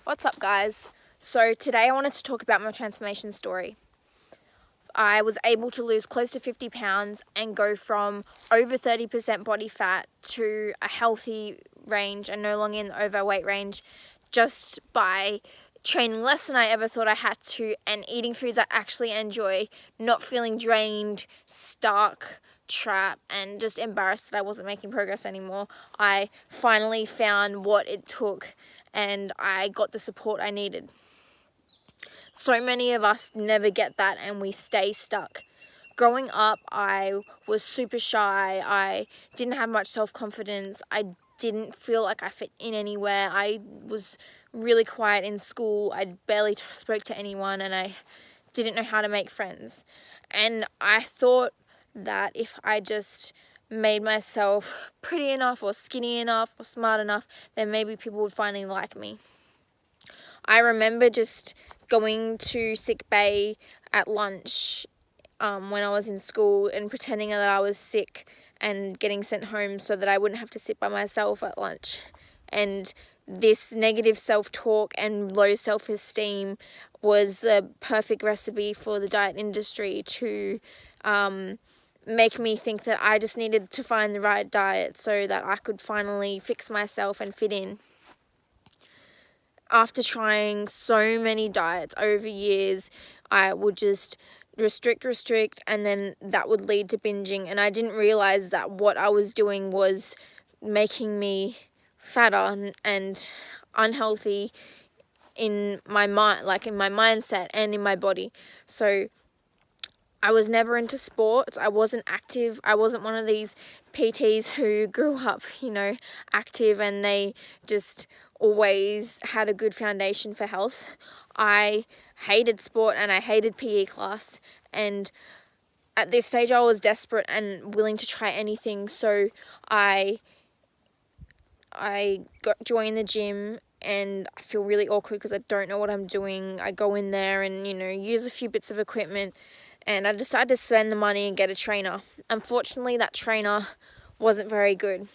What's up, guys? So today I wanted to talk about my transformation story. I was able to lose close to 50 pounds and go from over 30% body fat to a healthy range and no longer in the overweight range just by training less than I ever thought I had to and eating foods I actually enjoy, not feeling drained, stuck, trapped, and just embarrassed that I wasn't making progress anymore. I finally found what it took and I got the support I needed. So many of us never get that and we stay stuck. Growing up, I was super shy. I didn't have much self-confidence. I didn't feel like I fit in anywhere. I was really quiet in school. I barely spoke to anyone and I didn't know how to make friends. And I thought that if I just made myself pretty enough or skinny enough or smart enough, then maybe people would finally like me. I remember just going to sick bay at lunch when I was in school and pretending that I was sick and getting sent home so that I wouldn't have to sit by myself at lunch. And this negative self-talk and low self-esteem was the perfect recipe for the diet industry to make me think that I just needed to find the right diet so that I could finally fix myself and fit in. After trying so many diets over years, I would just restrict, and then that would lead to binging. And I didn't realize that what I was doing was making me fatter and unhealthy in my mind, like in my mindset and in my body. So I was never into sports. I wasn't active. I wasn't one of these PTs who grew up, active and they just always had a good foundation for health. I hated sport and I hated PE class, and at this stage I was desperate and willing to try anything. So I joined the gym and I feel really awkward because I don't know what I'm doing. I go in there and use a few bits of equipment, and I decided to spend the money and get a trainer. Unfortunately, that trainer wasn't very good.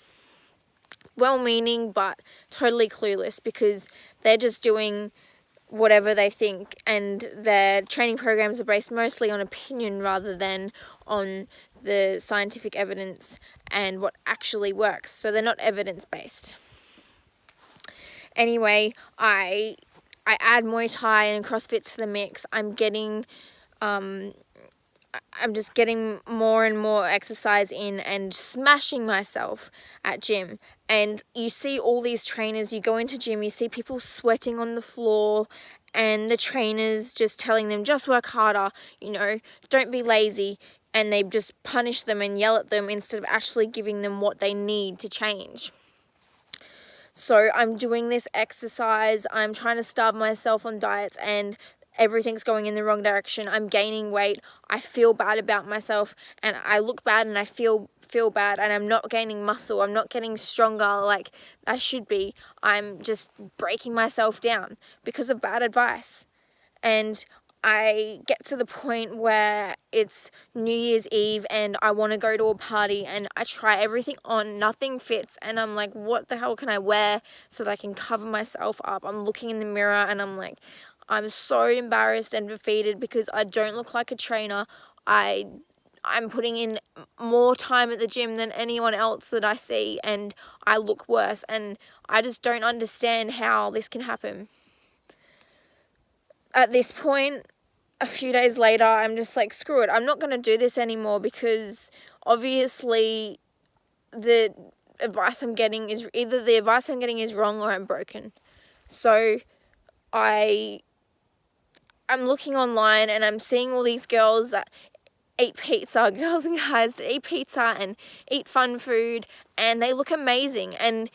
Well-meaning, but totally clueless, because they're just doing whatever they think, and their training programs are based mostly on opinion rather than on the scientific evidence and what actually works. So they're not evidence-based. Anyway, I add Muay Thai and CrossFit to the mix. I'm just getting more and more exercise in and smashing myself at gym. And you see all these trainers, you go into gym, you see people sweating on the floor and the trainers just telling them, just work harder, don't be lazy. And they just punish them and yell at them instead of actually giving them what they need to change. So I'm doing this exercise, I'm trying to starve myself on diets, and everything's going in the wrong direction. I'm gaining weight. I feel bad about myself and I look bad and I feel bad, and I'm not gaining muscle. I'm not getting stronger like I should be. I'm just breaking myself down because of bad advice. And I get to the point where it's New Year's Eve and I want to go to a party and I try everything on, nothing fits, and I'm like, what the hell can I wear so that I can cover myself up? I'm looking in the mirror and I'm like, I'm so embarrassed and defeated because I don't look like a trainer. I'm putting in more time at the gym than anyone else that I see, and I look worse, and I just don't understand how this can happen. At this point, a few days later, I'm just like, screw it. I'm not going to do this anymore, because obviously the advice I'm getting is either the advice I'm getting is wrong or I'm broken. So I'm looking online and I'm seeing all these girls that eat pizza, girls and guys that eat pizza and eat fun food, and they look amazing. And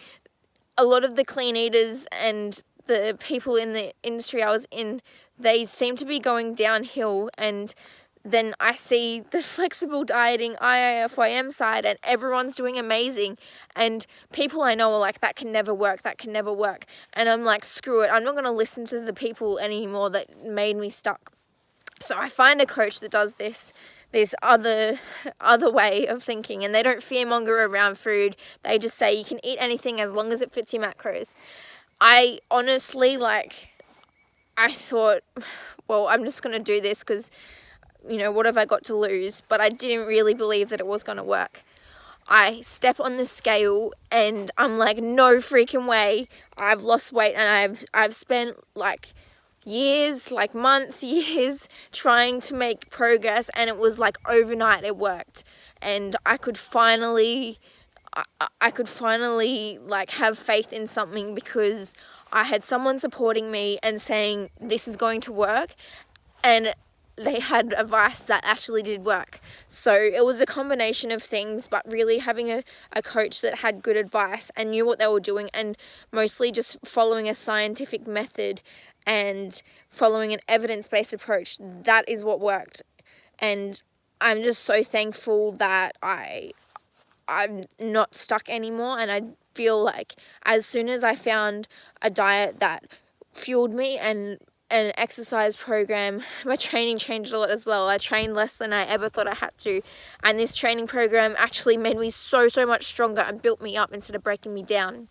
a lot of the clean eaters and the people in the industry I was in, they seem to be going downhill. And then I see the flexible dieting IIFYM side and everyone's doing amazing, and people I know are like, that can never work. And I'm like, screw it, I'm not going to listen to the people anymore that made me stuck. So I find a coach that does this other way of thinking, and they don't fearmonger around food. They just say you can eat anything as long as it fits your macros. I honestly, I thought, well, I'm just going to do this because, what have I got to lose? But I didn't really believe that it was going to work. I step on the scale and I'm like, no freaking way. I've lost weight, and I've spent years, months, years trying to make progress, and it was overnight it worked. And I could finally have faith in something, because I had someone supporting me and saying this is going to work, and they had advice that actually did work. So it was a combination of things, but really having a coach that had good advice and knew what they were doing, and mostly just following a scientific method and following an evidence-based approach, that is what worked. And I'm just so thankful that I'm not stuck anymore, and I feel like as soon as I found a diet that fueled me and an exercise program, my training changed a lot as well. I trained less than I ever thought I had to, and this training program actually made me so much stronger and built me up instead of breaking me down.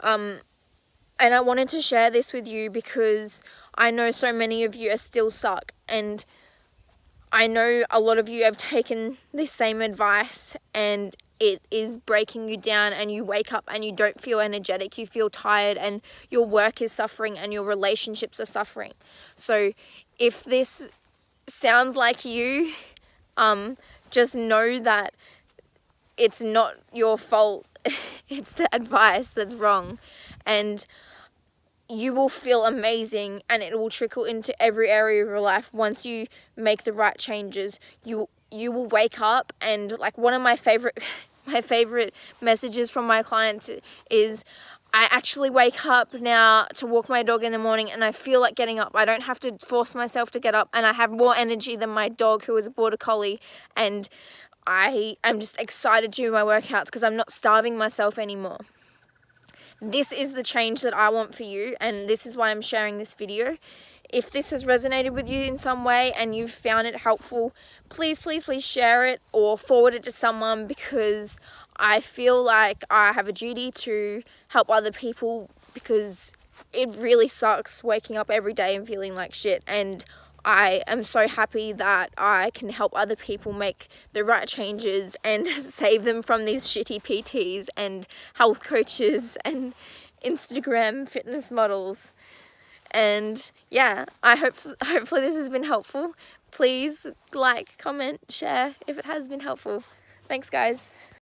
And I wanted to share this with you because I know so many of you are still stuck, and I know a lot of you have taken this same advice and it is breaking you down, and you wake up and you don't feel energetic, you feel tired, and your work is suffering and your relationships are suffering. So if this sounds like you, just know that it's not your fault. It's the advice that's wrong, and you will feel amazing, and it will trickle into every area of your life once you make the right changes. You will wake up, and one of my favorite messages from my clients is, I actually wake up now to walk my dog in the morning and I feel like getting up. I don't have to force myself to get up, and I have more energy than my dog, who is a border collie, and I am just excited to do my workouts because I'm not starving myself anymore. This is the change that I want for you, and this is why I'm sharing this video. If this has resonated with you in some way and you've found it helpful, please share it or forward it to someone, because I feel like I have a duty to help other people, because it really sucks waking up every day and feeling like shit. And I am so happy that I can help other people make the right changes and save them from these shitty PTs and health coaches and Instagram fitness models. And yeah, hopefully this has been helpful. Please comment, share if it has been helpful. Thanks, guys.